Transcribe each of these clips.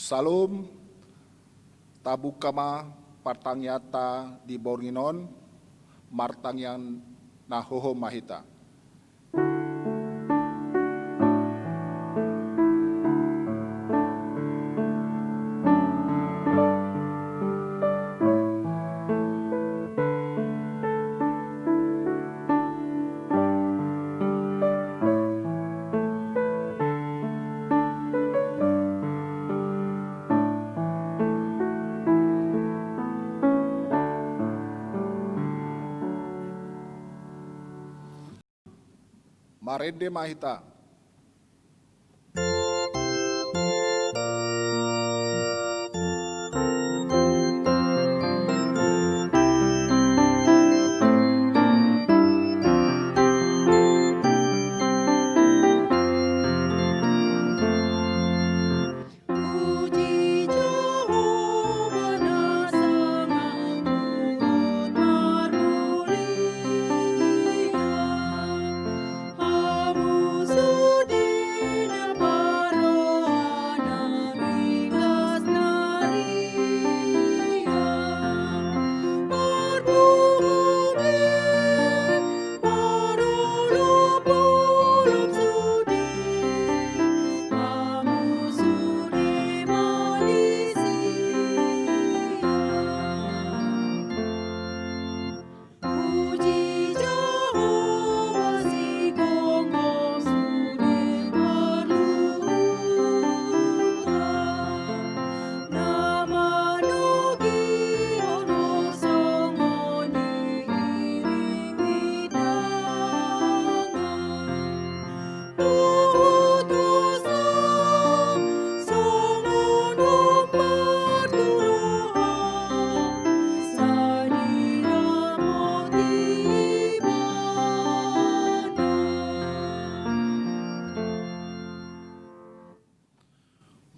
Salum tabukama partangyata di Bornginon martangyan nahoho mahita. Marede mahita.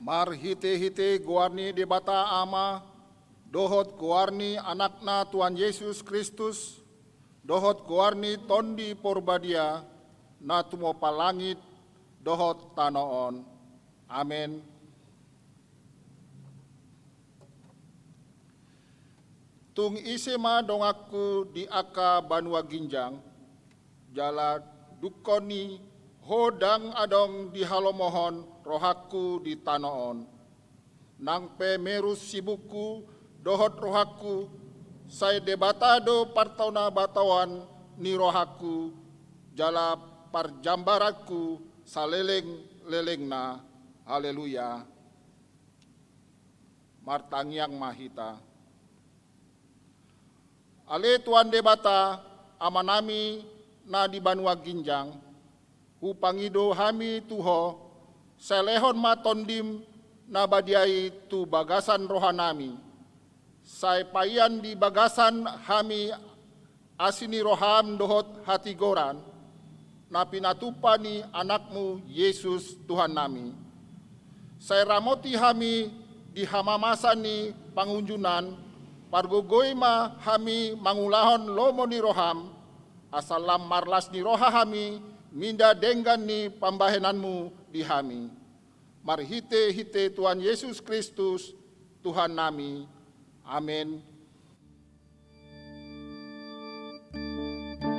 Mar hite-hite guarni di bata ama, dohot guarni anakna Tuhan Yesus Kristus, dohot guarni tondi porbadia, na tumo palangit, dohot tanoon. Amin. Tung isema dongaku di aka banua ginjang, jala dukoni hodang adong di halomohon rohaku di tanoon. Nang pe merus sibuku dohot rohaku, say debatado partona batawan ni rohaku, jala parjambaraku saleleng-lelengna. Haleluya. Martangyang mahita. Ale tuan debata amanami na di banua ginjang, hupangido hami tuho, selehon matondim na badiai tu bagasan rohanami. Sai payan di bagasan hami asini roham dohot hati goran, na pinatupani anakmu Yesus Tuhan nami. Sai ramoti hami di hamamasani pangunjunan, pargogoima hami mangulahon lomo ni roham, asalam marlas ni roha hami, minda denggan ni pambahenanmu di hami. Marhite-hite Tuhan Yesus Kristus, Tuhan nami. Amin. Thank you.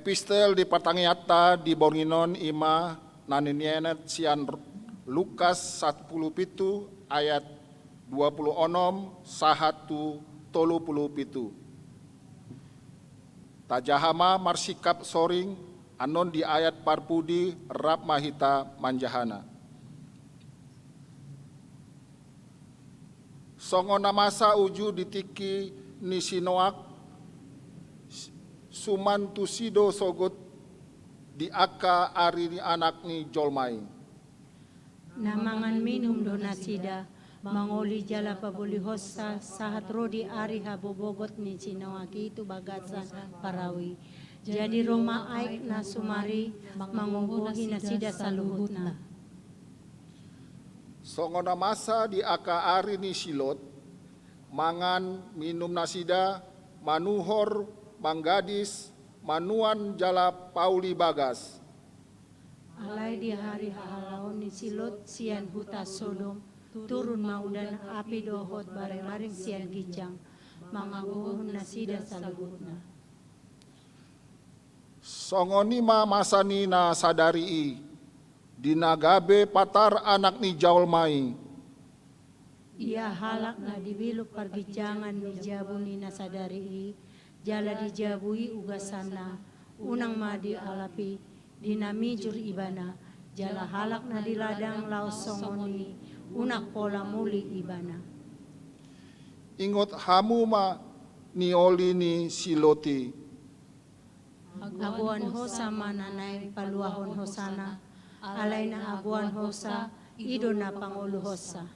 Epistel di patangiata di Bornginon ima naninienet sian Lukas 10 ayat 26 sahatu 37. Tajahama marsikap soring anon di ayat parpudi rap mahita manjahana. Songona masa uju ditiki nisinoak sumantu sido sogot di aka ari ni anak ni jolmai. Namangan minum donasida mangoli jala pabuli hosta sahat rodi ari habobogot ni sinawaki itu bagasan parawi. Jadi Roma aik na sumari mangubuhi nasida saluhutna. Songona masa di aka ari ni silot mangan minum nasida manuhor manggadis manuan jala pauli bagas. Alai di hari halaun ni silot sian huta Sodom turun maudan api dohot bareng-bareng sian gijang mangabuhun nasida saluhutna. Songonima masani na sadari dinagabe patar anak ni jaulmai. Ia halak na dibiluk pargijangan ni jabu ni nasadari jala dijabui ugasana unang madi alapi dinamijur ibana jala halak na diladang laos songoni unak pola muli ibana. Ingot hamu ma nioli ni siloti. Aguan hosa mananay paluahon hosana alay na aguan hosa ido na pangulu hosa.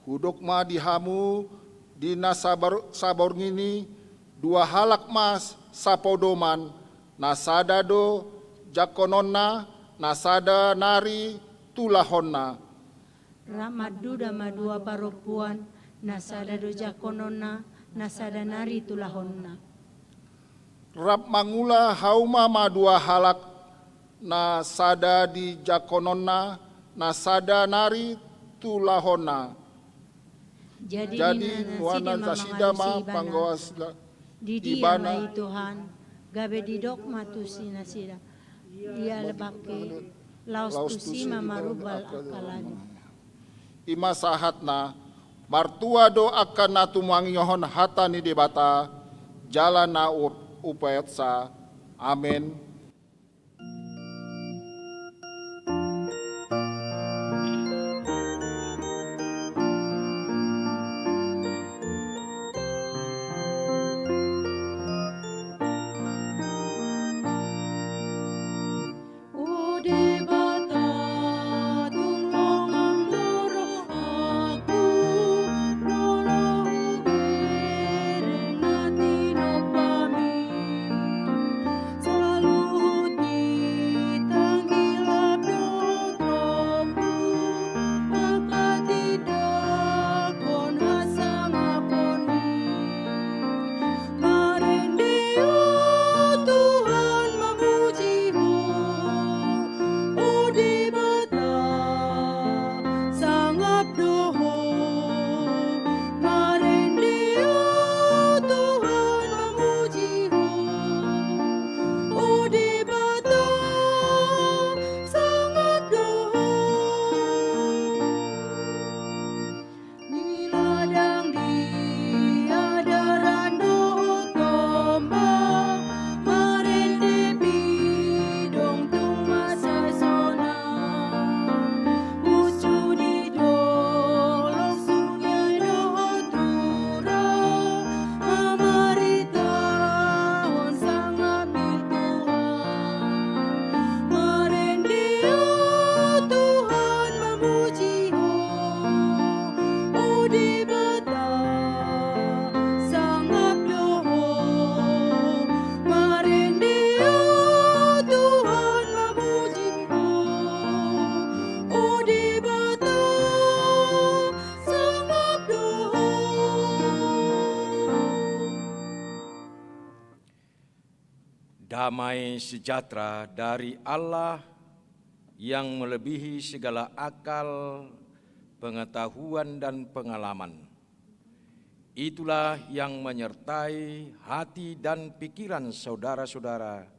Hudok ma dihamu dina sabor ngini dua halak mas sapodoman nasada do jakononna nasada nari tulahonna. Ramaduda madua parupuan nasada do jakononna nasada nari tulahonna. Rap mangula hauma ma dua halak nasada di jakononna nasada nari tulahonna. Jadi nuana dasida ma panggawas di dia mai Tuhan gabe didok matu sinasida dia lebake laos tusima marubal akalani. Ima sahatna martua do akan natumangiyohon hata ni debata jalan na upayatsa. Amin. Damai sejahtera dari Allah yang melebihi segala akal, pengetahuan dan pengalaman, Itulah yang menyertai hati dan pikiran saudara-saudara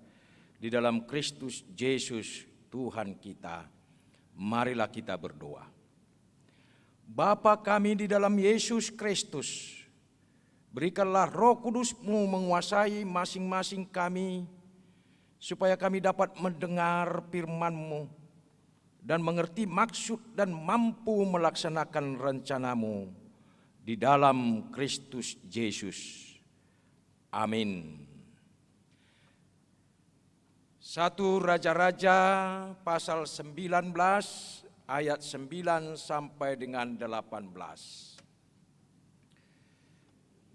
di dalam Kristus Yesus Tuhan kita. Marilah kita berdoa. Bapa kami di dalam Yesus Kristus, berikanlah Roh Kudus-Mu menguasai masing-masing kami, supaya kami dapat mendengar firman-Mu dan mengerti maksud dan mampu melaksanakan rencana-Mu di dalam Kristus Yesus. Amin. 1 Raja-Raja pasal 19 ayat 9 sampai dengan 18.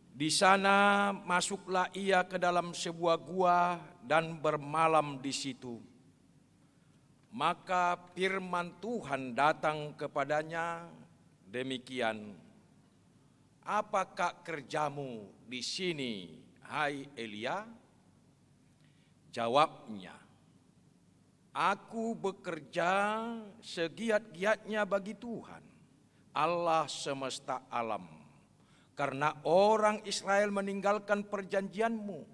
Di sana masuklah ia ke dalam sebuah gua dan bermalam di situ. Maka firman Tuhan datang kepadanya demikian, "Apakah kerjamu di sini, hai Elia?" Jawabnya, "Aku bekerja segiat-giatnya bagi Tuhan, Allah semesta alam. Karena orang Israel meninggalkan perjanjian-Mu,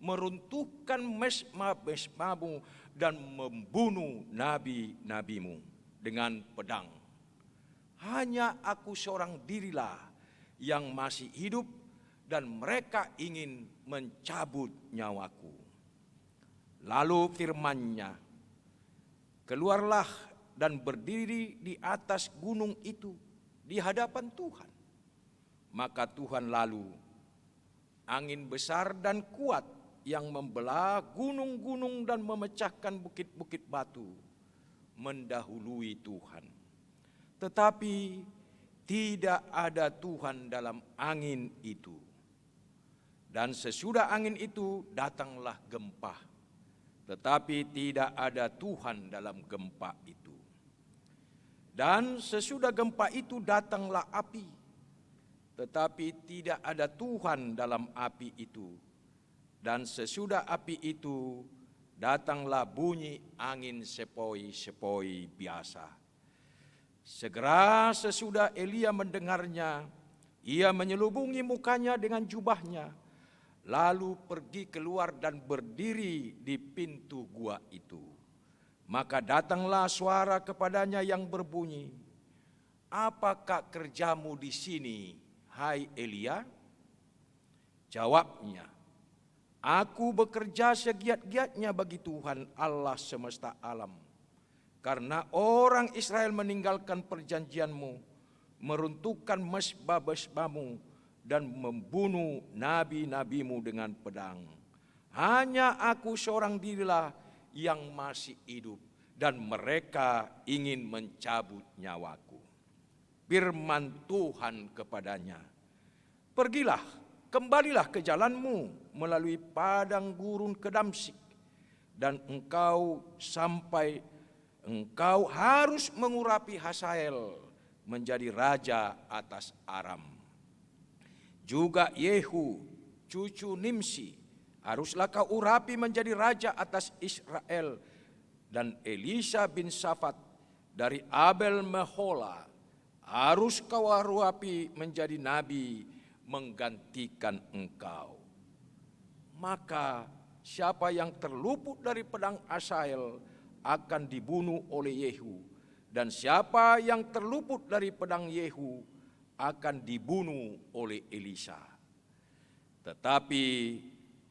meruntuhkan mesbah-mesbah-Mu dan membunuh nabi-nabi-Mu dengan pedang. Hanya aku seorang dirilah yang masih hidup dan mereka ingin mencabut nyawaku." Lalu firman-Nya, "Keluarlah dan berdiri di atas gunung itu di hadapan Tuhan." Maka Tuhan lalu, angin besar dan kuat yang membelah gunung-gunung dan memecahkan bukit-bukit batu, mendahului Tuhan. Tetapi tidak ada Tuhan dalam angin itu. Dan sesudah angin itu datanglah gempa, tetapi tidak ada Tuhan dalam gempa itu. Dan sesudah gempa itu datanglah api, tetapi tidak ada Tuhan dalam api itu. Dan sesudah api itu datanglah bunyi angin sepoi-sepoi biasa. Segera sesudah Elia mendengarnya, ia menyelubungi mukanya dengan jubahnya, lalu pergi keluar dan berdiri di pintu gua itu. Maka datanglah suara kepadanya yang berbunyi, "Apakah kerjamu di sini, hai Elia?" Jawabnya, "Aku bekerja segiat-giatnya bagi Tuhan Allah semesta alam. Karena orang Israel meninggalkan perjanjian-Mu, meruntuhkan mesbah-mesbah-Mu dan membunuh nabi-nabi-Mu dengan pedang. Hanya aku seorang dirilah yang masih hidup dan mereka ingin mencabut nyawaku." Firman Tuhan kepadanya, "Pergilah, kembalilah ke jalanmu melalui padang gurun ke Damsyik, dan engkau harus mengurapi Hazael menjadi raja atas Aram. Juga Yehu, cucu Nimsi, haruslah kau urapi menjadi raja atas Israel, dan Elisa bin Safat dari Abel Mehola harus kau urapi menjadi nabi menggantikan engkau. Maka siapa yang terluput dari pedang Hazael akan dibunuh oleh Yehu, dan siapa yang terluput dari pedang Yehu akan dibunuh oleh Elisa. Tetapi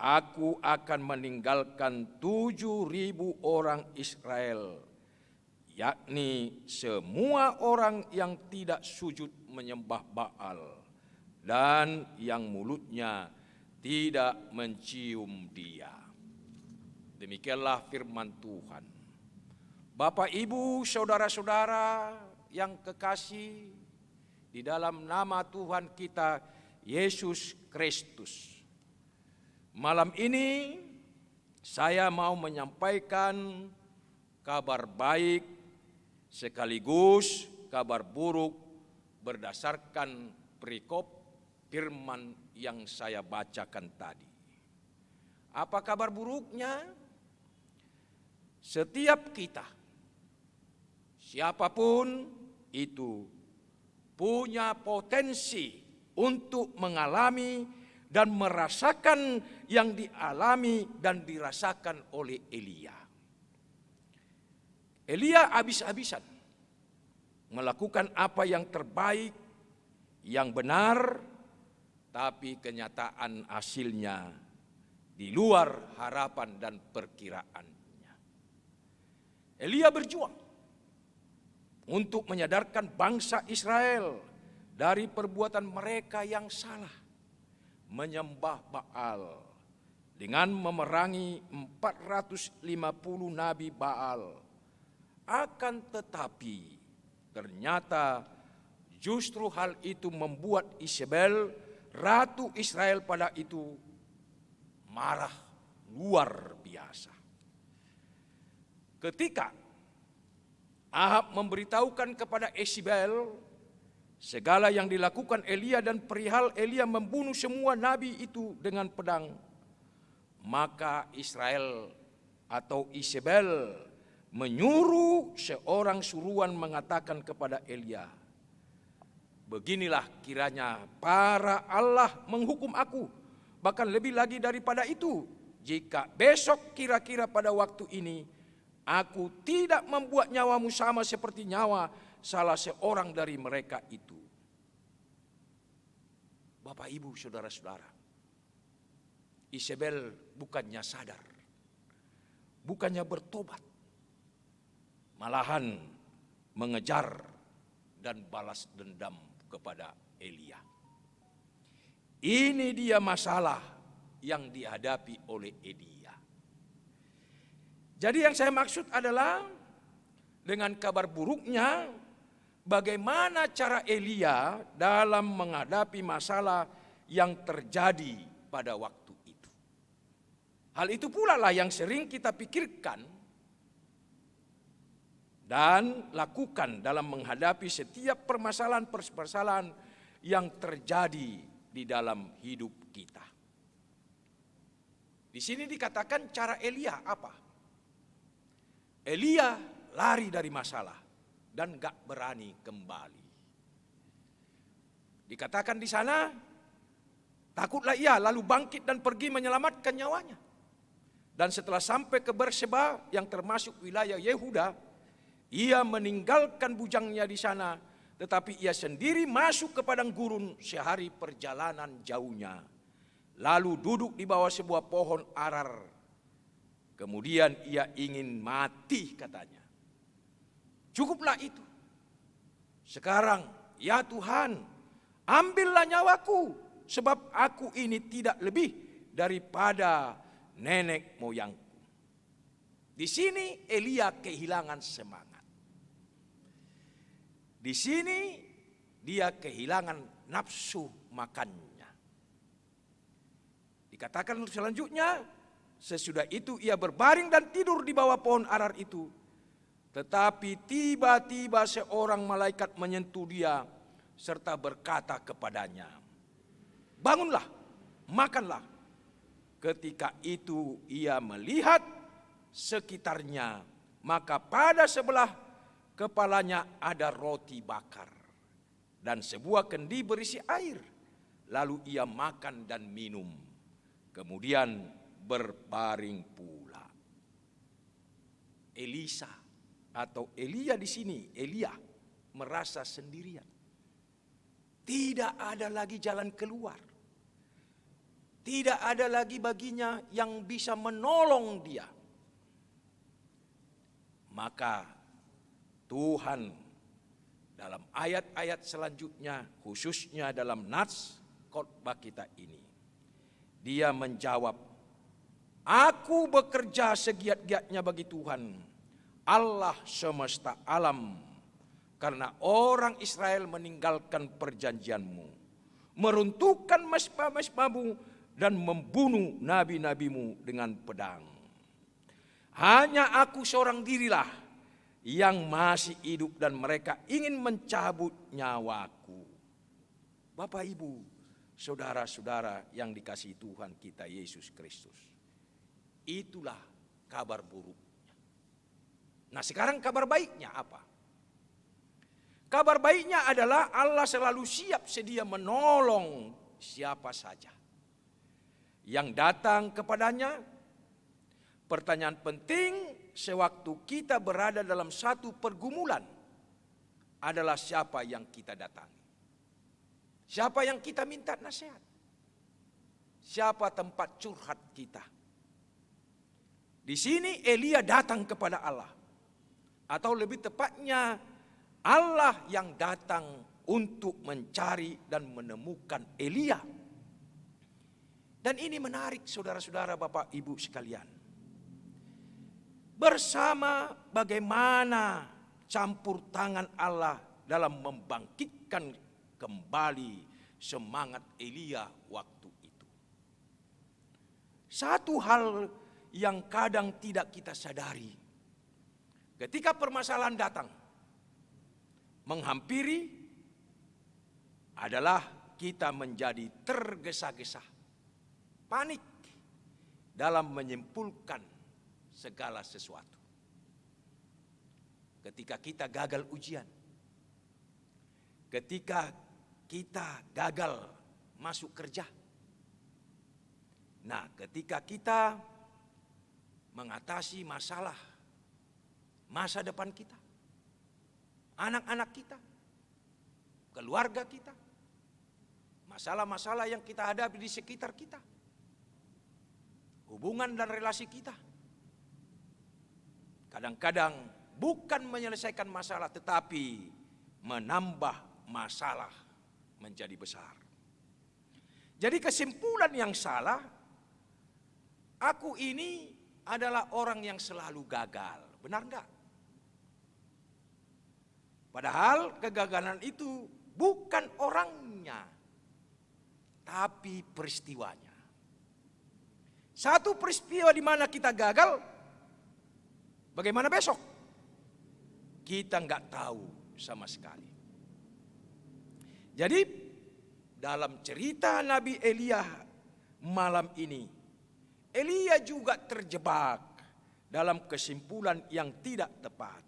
aku akan meninggalkan 7.000 orang Israel, yakni semua orang yang tidak sujud menyembah Baal dan yang mulutnya tidak mencium dia." Demikianlah firman Tuhan. Bapak, Ibu, saudara-saudara yang kekasih di dalam nama Tuhan kita Yesus Kristus, malam ini saya mau menyampaikan kabar baik sekaligus kabar buruk berdasarkan perikop firman yang saya bacakan tadi. Apa kabar buruknya? Setiap kita, siapapun itu, punya potensi untuk mengalami dan merasakan yang dialami dan dirasakan oleh Elia. Elia habis-habisan melakukan apa yang terbaik, yang benar, tapi kenyataan hasilnya di luar harapan dan perkiraannya. Elia berjuang untuk menyadarkan bangsa Israel dari perbuatan mereka yang salah, menyembah Baal dengan memerangi 450 nabi Baal. Akan tetapi ternyata justru hal itu membuat Isabel, ratu Israel pada itu, marah luar biasa. Ketika Ahab memberitahukan kepada Isabel segala yang dilakukan Elia dan perihal Elia membunuh semua nabi itu dengan pedang, maka Israel atau Isabel menyuruh seorang suruhan mengatakan kepada Elia, beginilah kiranya para Allah menghukum aku, bahkan lebih lagi daripada itu, jika besok kira-kira pada waktu ini aku tidak membuat nyawamu sama seperti nyawa salah seorang dari mereka itu. Bapak, Ibu, saudara-saudara, Isabel bukannya sadar, bukannya bertobat, malahan mengejar dan balas dendam kepada Elia. Ini dia masalah yang dihadapi oleh Elia. Jadi yang saya maksud adalah dengan kabar buruknya, bagaimana cara Elia dalam menghadapi masalah yang terjadi pada waktu itu. Hal itu pula lah yang sering kita pikirkan dan lakukan dalam menghadapi setiap permasalahan yang terjadi di dalam hidup kita. Di sini dikatakan cara Elia apa? Elia lari dari masalah dan gak berani kembali. Dikatakan di sana, takutlah ia lalu bangkit dan pergi menyelamatkan nyawanya. Dan setelah sampai ke Berseba yang termasuk wilayah Yehuda, ia meninggalkan bujangnya di sana, tetapi ia sendiri masuk ke padang gurun sehari perjalanan jauhnya. Lalu duduk di bawah sebuah pohon arar. Kemudian ia ingin mati katanya. Cukuplah itu. Sekarang, ya Tuhan, ambillah nyawaku, sebab aku ini tidak lebih daripada nenek moyangku. Di sini Elia kehilangan semangat. Di sini dia kehilangan nafsu makannya. Dikatakan selanjutnya, sesudah itu ia berbaring dan tidur di bawah pohon arar itu. Tetapi tiba-tiba seorang malaikat menyentuh dia serta berkata kepadanya, bangunlah, makanlah. Ketika itu ia melihat sekitarnya, maka pada sebelah kepalanya ada roti bakar dan sebuah kendi berisi air. Lalu ia makan dan minum, kemudian berbaring pula. Elisa atau Elia di sini, Elia merasa sendirian. Tidak ada lagi jalan keluar. Tidak ada lagi baginya yang bisa menolong dia. Maka Tuhan dalam ayat-ayat selanjutnya, khususnya dalam nats khotbah kita ini, dia menjawab, aku bekerja segiat-giatnya bagi Tuhan, Allah semesta alam, karena orang Israel meninggalkan perjanjianmu, meruntuhkan mesbah-mesbahmu, dan membunuh nabi-nabimu dengan pedang. Hanya aku seorang dirilah yang masih hidup dan mereka ingin mencabut nyawaku. Bapak, Ibu, saudara-saudara yang dikasihi Tuhan kita Yesus Kristus. Itulah kabar buruknya. Nah, sekarang kabar baiknya apa? Kabar baiknya adalah Allah selalu siap sedia menolong siapa saja yang datang kepadanya. Pertanyaan penting sewaktu kita berada dalam satu pergumulan adalah siapa yang kita datangi. Siapa yang kita minta nasihat. Siapa tempat curhat kita. Di sini Elia datang kepada Allah. Atau lebih tepatnya Allah yang datang untuk mencari dan menemukan Elia. Dan ini menarik saudara-saudara, Bapak Ibu sekalian. Bersama bagaimana campur tangan Allah dalam membangkitkan kembali semangat Elia waktu itu. Satu hal yang kadang tidak kita sadari, ketika permasalahan datang, menghampiri, adalah kita menjadi tergesa-gesa, panik dalam menyimpulkan segala sesuatu. Ketika kita gagal ujian, ketika kita gagal masuk kerja, nah ketika kita mengatasi masalah masa depan kita, anak-anak kita, keluarga kita, masalah-masalah yang kita hadapi di sekitar kita, hubungan dan relasi kita. Kadang-kadang bukan menyelesaikan masalah tetapi menambah masalah menjadi besar. Jadi kesimpulan yang salah, aku ini adalah orang yang selalu gagal. Benar enggak? Padahal kegagalan itu bukan orangnya, tapi peristiwanya. Satu peristiwa di mana kita gagal, bagaimana besok? Kita enggak tahu sama sekali. Jadi dalam cerita Nabi Elia malam ini, Elia juga terjebak dalam kesimpulan yang tidak tepat.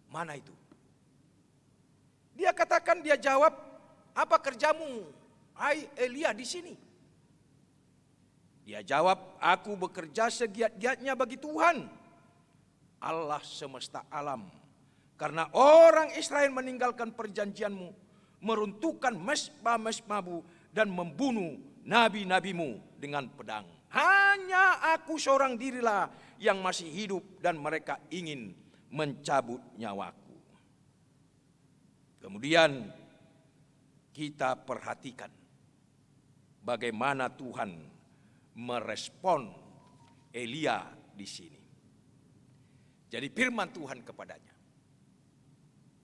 Mana itu? Dia katakan, dia jawab, apa kerjamu, hai Elia di sini? Dia jawab, aku bekerja segiat-giatnya bagi Tuhan, Allah semesta alam. Karena orang Israel meninggalkan perjanjianmu, meruntuhkan mesbah-mesbahmu dan membunuh nabi-nabimu dengan pedang. Hanya aku seorang dirilah yang masih hidup dan mereka ingin mencabut nyawaku. Kemudian kita perhatikan bagaimana Tuhan merespon Elia di sini. Jadi firman Tuhan kepadanya,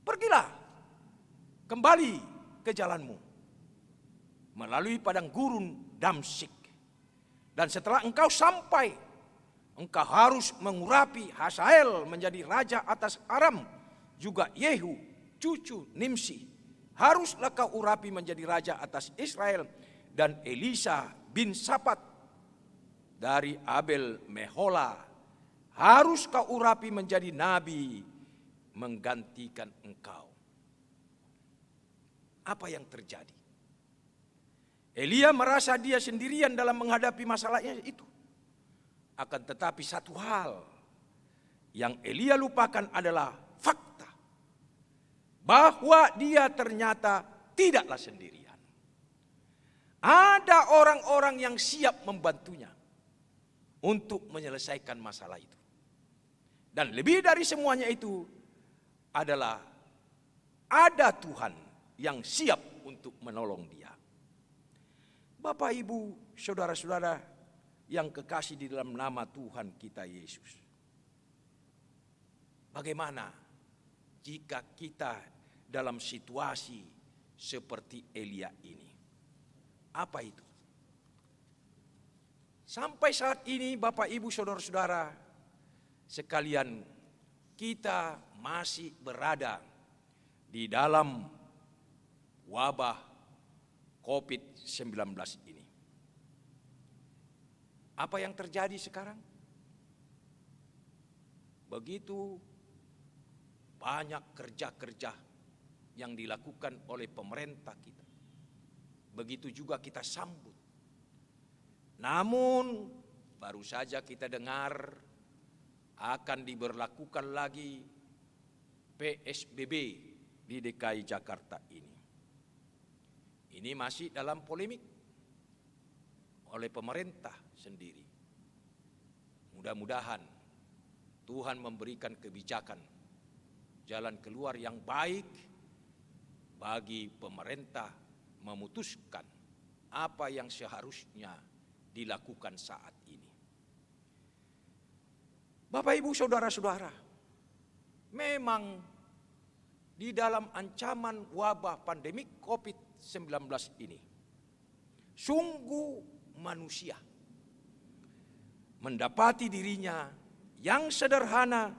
pergilah kembali ke jalanmu melalui padang gurun Damsyik. Dan setelah engkau sampai, engkau harus mengurapi Hazael menjadi raja atas Aram, juga Yehu cucu Nimsi haruslah kau urapi menjadi raja atas Israel, dan Elisa bin Safat dari Abel Mehola harus kau urapi menjadi nabi menggantikan engkau. Apa yang terjadi? Elia merasa dia sendirian dalam menghadapi masalahnya itu. Akan tetapi satu hal yang Elia lupakan adalah fakta bahwa dia ternyata tidaklah sendirian. Ada orang-orang yang siap membantunya untuk menyelesaikan masalah itu. Dan lebih dari semuanya itu adalah ada Tuhan yang siap untuk menolong dia. Bapak, Ibu, saudara-saudara yang kekasih di dalam nama Tuhan kita Yesus. Bagaimana jika kita dalam situasi seperti Elia ini? Apa itu? Sampai saat ini Bapak, Ibu, saudara-saudara sekalian, kita masih berada di dalam wabah COVID-19 ini. Apa yang terjadi sekarang? Begitu banyak kerja-kerja yang dilakukan oleh pemerintah kita. Begitu juga kita sambut. Namun baru saja kita dengar akan diberlakukan lagi PSBB di DKI Jakarta ini. Ini masih dalam polemik oleh pemerintah sendiri. Mudah-mudahan Tuhan memberikan kebijakan jalan keluar yang baik bagi pemerintah memutuskan apa yang seharusnya dilakukan saat ini. Bapak, Ibu, saudara-saudara, memang di dalam ancaman wabah pandemik COVID-19 ini, sungguh manusia mendapati dirinya yang sederhana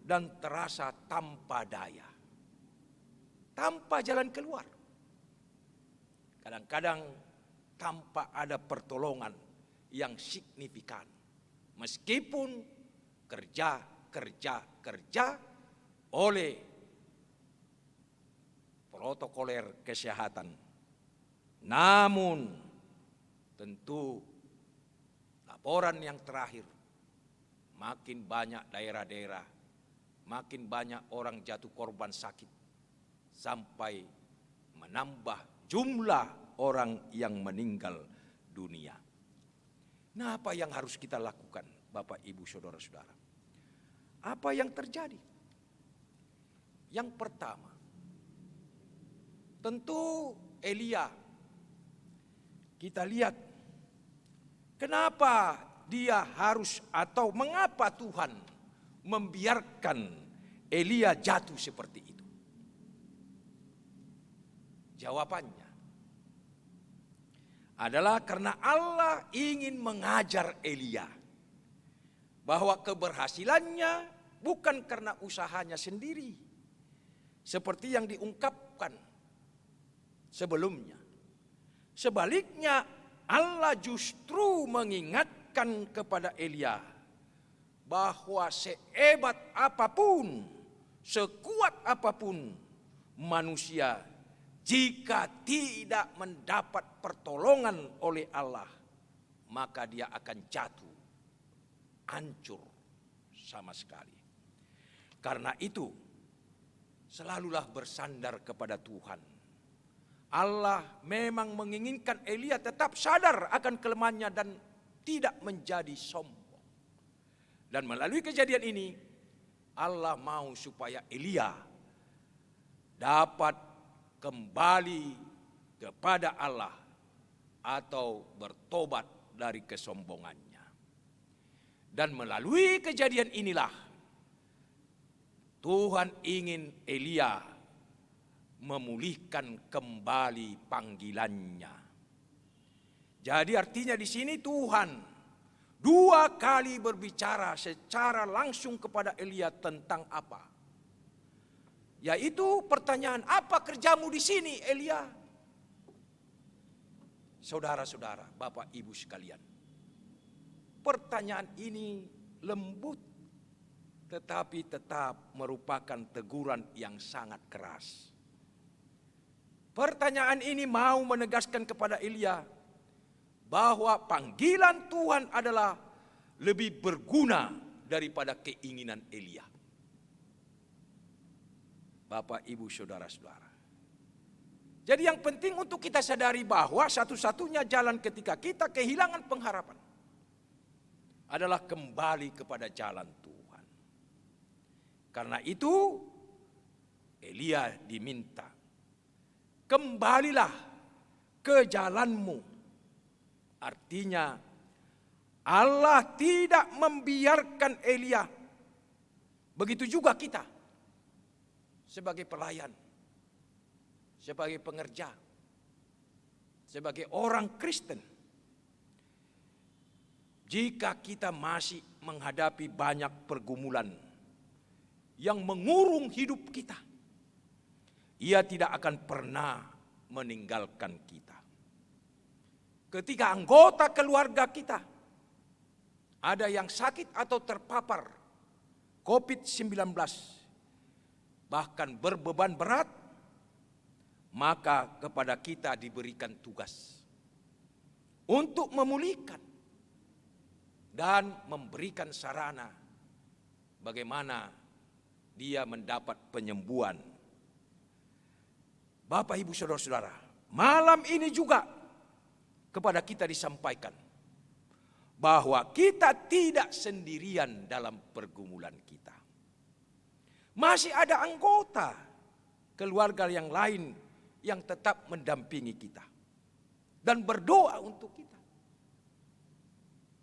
dan terasa tanpa daya, tanpa jalan keluar. Kadang-kadang tanpa ada pertolongan yang signifikan. Meskipun kerja oleh protokoler kesehatan. Namun tentu laporan yang terakhir, makin banyak daerah-daerah, makin banyak orang jatuh korban sakit, sampai menambah jumlah orang yang meninggal dunia. Nah, apa yang harus kita lakukan, Bapak, Ibu, saudara-saudara? Apa yang terjadi? Yang pertama, tentu Elia. Kita lihat kenapa dia harus atau mengapa Tuhan membiarkan Elia jatuh seperti itu. Jawabannya adalah karena Allah ingin mengajar Elia bahwa keberhasilannya bukan karena usahanya sendiri, seperti yang diungkapkan sebelumnya. Sebaliknya, Allah justru mengingatkan kepada Elia bahwa sehebat apapun, sekuat apapun manusia, jika tidak mendapat pertolongan oleh Allah, maka dia akan jatuh, hancur sama sekali. Karena itu, selalulah bersandar kepada Tuhan. Allah memang menginginkan Elia tetap sadar akan kelemahannya dan tidak menjadi sombong. Dan melalui kejadian ini, Allah mau supaya Elia dapat kembali kepada Allah atau bertobat dari kesombongannya. Dan melalui kejadian inilah Tuhan ingin Elia memulihkan kembali panggilannya. Jadi artinya di sini Tuhan dua kali berbicara secara langsung kepada Elia tentang apa? Yaitu pertanyaan, apa kerjamu di sini, Elia? Saudara-saudara, Bapak Ibu sekalian, pertanyaan ini lembut, tetapi tetap merupakan teguran yang sangat keras. Pertanyaan ini mau menegaskan kepada Elia bahwa panggilan Tuhan adalah lebih berguna daripada keinginan Elia. Bapak, Ibu, saudara-saudara. Jadi yang penting untuk kita sadari bahwa satu-satunya jalan ketika kita kehilangan pengharapan adalah kembali kepada jalan Tuhan. Karena itu Elia diminta, kembalilah ke jalanmu. Artinya Allah tidak membiarkan Elia. Begitu juga kita. Sebagai pelayan, sebagai pengerja, sebagai orang Kristen. Jika kita masih menghadapi banyak pergumulan yang mengurung hidup kita, Ia tidak akan pernah meninggalkan kita. Ketika anggota keluarga kita ada yang sakit atau terpapar COVID-19, bahkan berbeban berat, maka kepada kita diberikan tugas untuk memulihkan dan memberikan sarana bagaimana dia mendapat penyembuhan. Bapak, Ibu, Saudara-saudara, malam ini juga kepada kita disampaikan bahwa kita tidak sendirian dalam pergumulan kita. Masih ada anggota keluarga yang lain yang tetap mendampingi kita dan berdoa untuk kita.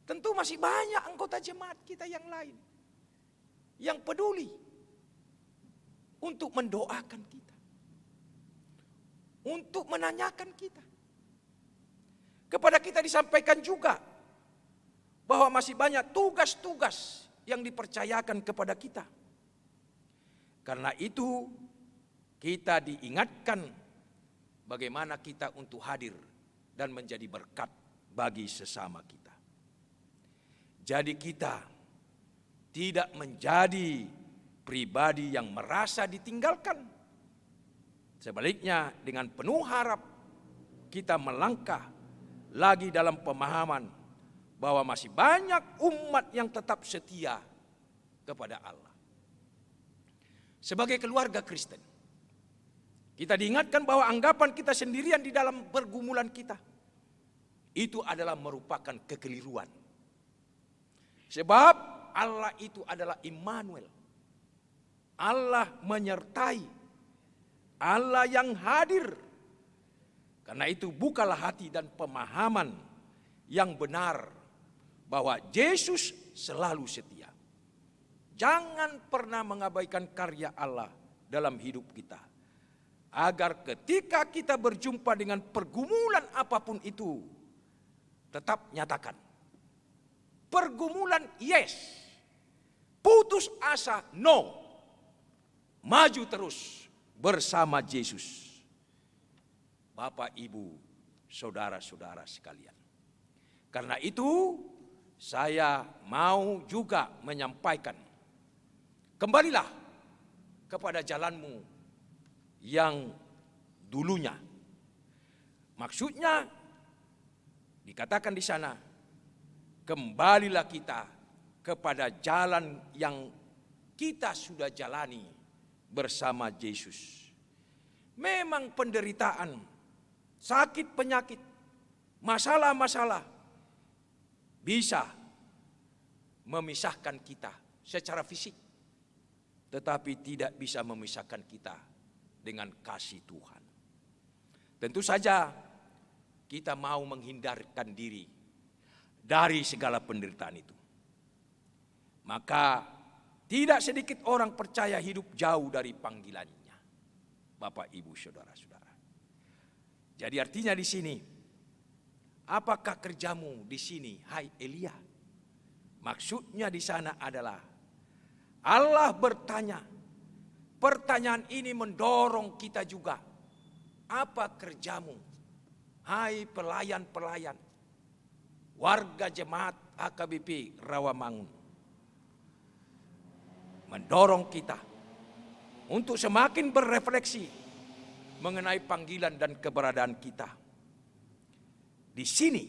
Tentu masih banyak anggota jemaat kita yang lain yang peduli untuk mendoakan kita, untuk menanyakan kita. Kepada kita disampaikan juga bahwa masih banyak tugas-tugas yang dipercayakan kepada kita. Karena itu kita diingatkan bagaimana kita untuk hadir dan menjadi berkat bagi sesama kita. Jadi kita tidak menjadi pribadi yang merasa ditinggalkan. Sebaliknya dengan penuh harap kita melangkah lagi dalam pemahaman bahwa masih banyak umat yang tetap setia kepada Allah. Sebagai keluarga Kristen, kita diingatkan bahwa anggapan kita sendirian di dalam pergumulan kita itu adalah merupakan kekeliruan. Sebab Allah itu adalah Immanuel. Allah menyertai. Allah yang hadir. Karena itu bukalah hati dan pemahaman yang benar bahwa Yesus selalu setia. Jangan pernah mengabaikan karya Allah dalam hidup kita. Agar ketika kita berjumpa dengan pergumulan apapun itu, tetap nyatakan. Pergumulan yes, putus asa no, maju terus bersama Yesus. Bapak, Ibu, saudara-saudara sekalian. Karena itu saya mau juga menyampaikan, kembalilah kepada jalanmu yang dulunya. Maksudnya dikatakan di sana, kembalilah kita kepada jalan yang kita sudah jalani bersama Yesus. Memang penderitaan, sakit penyakit, masalah-masalah bisa memisahkan kita secara fisik, tetapi tidak bisa memisahkan kita dengan kasih Tuhan. Tentu saja kita mau menghindarkan diri dari segala penderitaan itu. Maka tidak sedikit orang percaya hidup jauh dari panggilannya. Bapak, Ibu, saudara-saudara. Jadi artinya di sini, apakah kerjamu di sini, hai Elia? Maksudnya di sana adalah Allah bertanya. Pertanyaan ini mendorong kita juga. Apa kerjamu, hai pelayan-pelayan, warga jemaat HKBP Rawamangun? Mendorong kita untuk semakin berefleksi mengenai panggilan dan keberadaan kita. Di sini,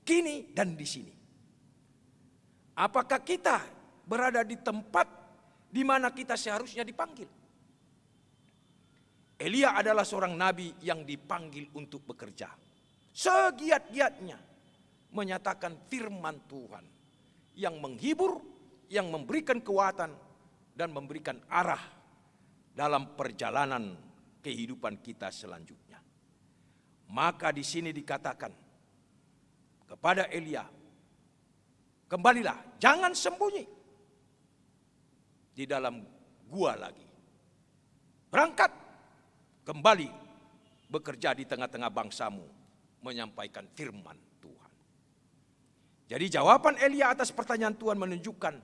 kini dan di sini. Apakah kita berada di tempat di mana kita seharusnya dipanggil? Elia adalah seorang nabi yang dipanggil untuk bekerja. Segiat-giatnya menyatakan firman Tuhan yang menghibur, yang memberikan kekuatan dan memberikan arah dalam perjalanan kehidupan kita selanjutnya. Maka di sini dikatakan kepada Elia, kembalilah, jangan sembunyi di dalam gua lagi. Berangkat, kembali bekerja di tengah-tengah bangsamu, menyampaikan firman Tuhan. Jadi jawaban Elia atas pertanyaan Tuhan menunjukkan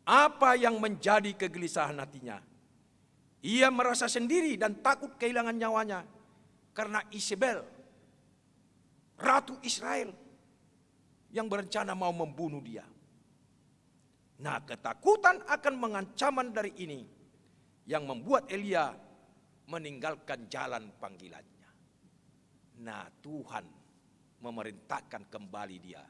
apa yang menjadi kegelisahan hatinya. Ia merasa sendiri dan takut kehilangan nyawanya karena Isabel, Ratu Israel, yang berencana mau membunuh dia. Nah, ketakutan akan mengancaman dari ini yang membuat Elia meninggalkan jalan panggilannya. Nah, Tuhan memerintahkan kembali dia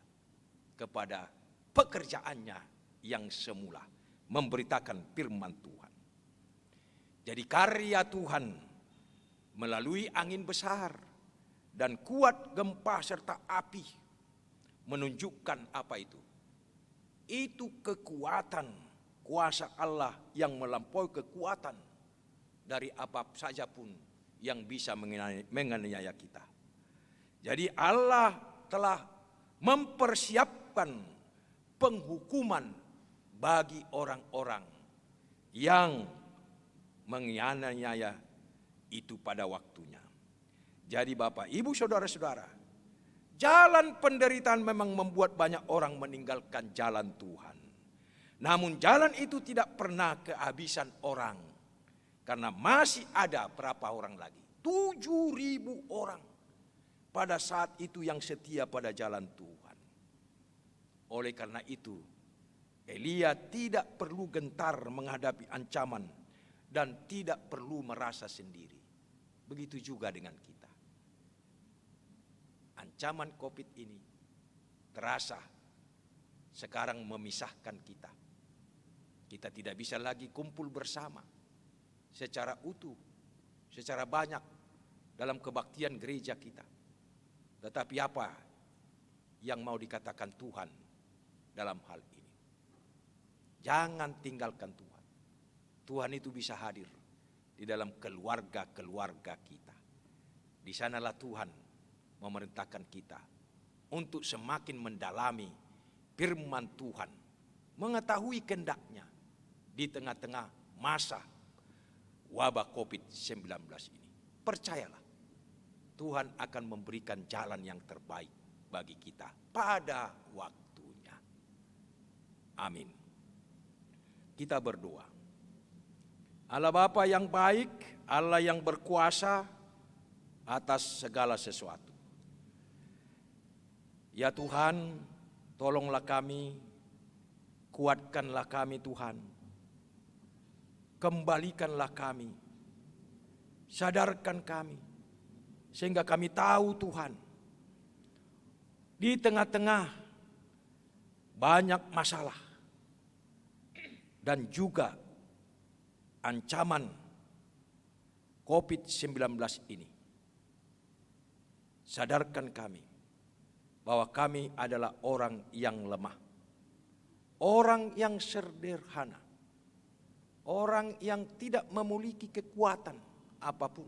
kepada pekerjaannya yang semula, memberitakan firman Tuhan. Jadi karya Tuhan melalui angin besar dan kuat gempa serta api menunjukkan apa itu? Itu kekuatan kuasa Allah yang melampaui kekuatan dari apa saja pun yang bisa menganiaya kita. Jadi Allah telah mempersiapkan penghukuman bagi orang-orang yang menganiaya itu pada waktunya. Jadi Bapak, Ibu, Saudara-saudara, jalan penderitaan memang membuat banyak orang meninggalkan jalan Tuhan. Namun jalan itu tidak pernah kehabisan orang. Karena masih ada berapa orang lagi? 7.000 orang pada saat itu yang setia pada jalan Tuhan. Oleh karena itu, Elia tidak perlu gentar menghadapi ancaman dan tidak perlu merasa sendiri. Begitu juga dengan kita. Ancaman COVID ini terasa sekarang memisahkan kita. Kita tidak bisa lagi kumpul bersama secara utuh, secara banyak dalam kebaktian gereja kita. Tetapi apa yang mau dikatakan Tuhan dalam hal ini? Jangan tinggalkan Tuhan. Tuhan itu bisa hadir di dalam keluarga-keluarga kita. Di sanalah Tuhan memerintahkan kita untuk semakin mendalami firman Tuhan, mengetahui kehendaknya di tengah-tengah masa wabah COVID-19 ini. Percayalah, Tuhan akan memberikan jalan yang terbaik bagi kita pada waktunya. Amin. Kita berdoa. Allah Bapa yang baik, Allah yang berkuasa atas segala sesuatu. Ya Tuhan, tolonglah kami, kuatkanlah kami Tuhan. Kembalikanlah kami, sadarkan kami, sehingga kami tahu Tuhan, di tengah-tengah banyak masalah dan juga ancaman COVID-19 ini, sadarkan kami bahwa kami adalah orang yang lemah, orang yang sederhana, orang yang tidak memiliki kekuatan apapun,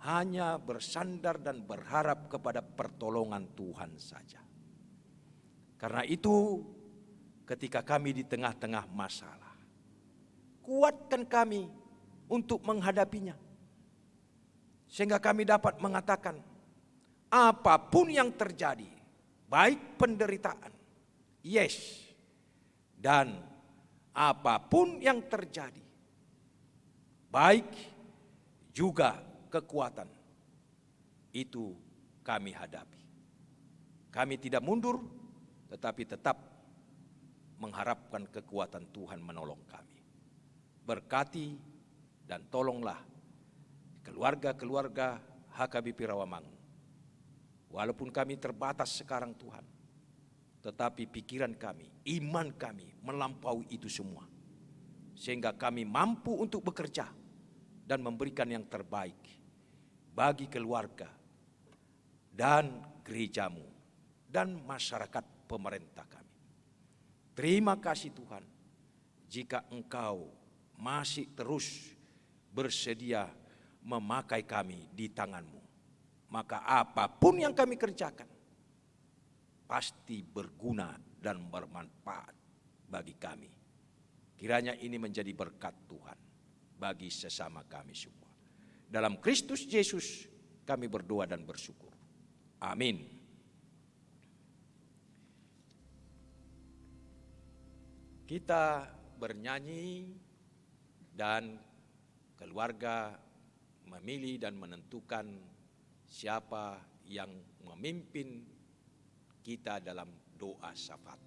hanya bersandar dan berharap kepada pertolongan Tuhan saja. Karena itu, ketika kami di tengah-tengah masalah, kuatkan kami untuk menghadapinya, sehingga kami dapat mengatakan, apapun yang terjadi, baik penderitaan, yes, dan apapun yang terjadi, baik juga kekuatan, itu kami hadapi. Kami tidak mundur, tetapi tetap mengharapkan kekuatan Tuhan menolong kami. Berkati dan tolonglah keluarga-keluarga HKBP Rawamangun. Walaupun kami terbatas sekarang Tuhan, tetapi pikiran kami, iman kami melampaui itu semua. Sehingga kami mampu untuk bekerja dan memberikan yang terbaik bagi keluarga dan gerejamu dan masyarakat pemerintah kami. Terima kasih Tuhan, jika Engkau masih terus bersedia memakai kami di tangan-Mu, maka apapun yang kami kerjakan pasti berguna dan bermanfaat bagi kami. Kiranya ini menjadi berkat Tuhan bagi sesama kami semua. Dalam Kristus Yesus kami berdoa dan bersyukur. Amin. Kita bernyanyi dan keluarga memilih dan menentukan siapa yang memimpin kita dalam doa syafaat.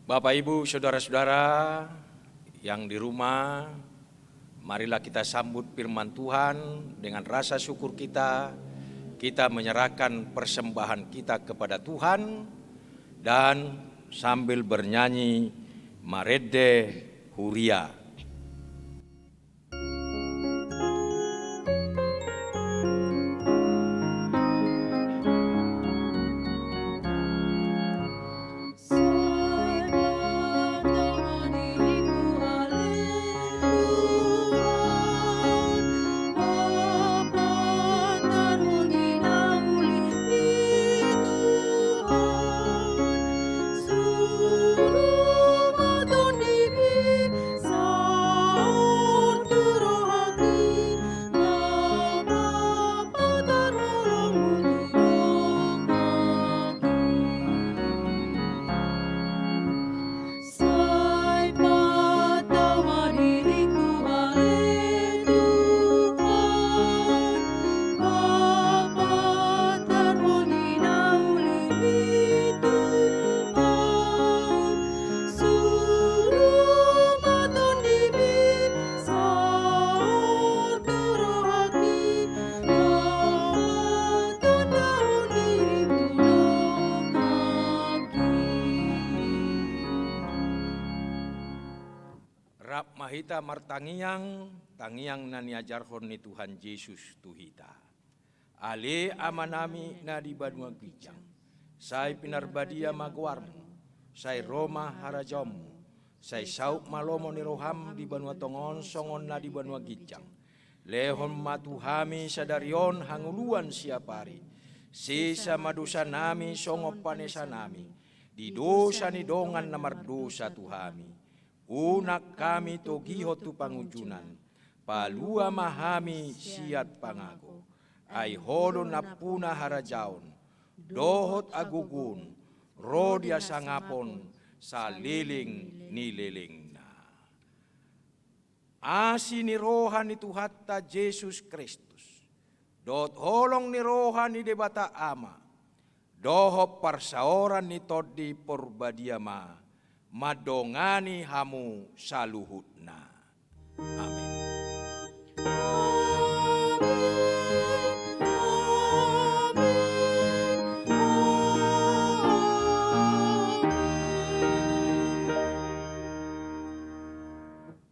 Bapak, Ibu, saudara-saudara yang di rumah, marilah kita sambut firman Tuhan dengan rasa syukur kita. Kita menyerahkan persembahan kita kepada Tuhan dan sambil bernyanyi Marede Huria. Rap mahita martangiang, tangiang na niajarhon ni Tuhan Yesus Tuhita. Ale amanami na di Banua Gijang, say pinarbadia magwarmo, say Roma harajomu, say sauk malomo ni roham di Banua Tongon songon na di Banua Gijang. Lehon matuhami sadarion hanguluan siapari, sisa madusa nami songop panesa nami, di dosa ni dongan na mardosa tuhami. Unak kami togiho tu pangujunan, palua mahami siat pangago, ay hodon na puna harajaon, dohot agugun, rodia sangapon, sa liling ni liling na. Asi ni rohan ni Tuhatta Jesus Kristus, dot holong ni rohan ni debata ama, dohop parsaoran ni todi porbadiama, madongani hamu saluhutna. Amin.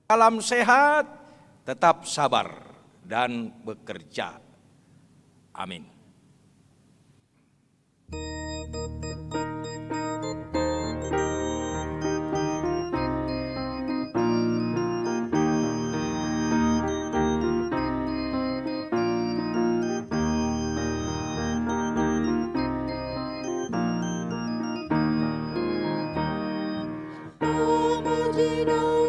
Salam sehat, tetap sabar dan bekerja. Amin. Puji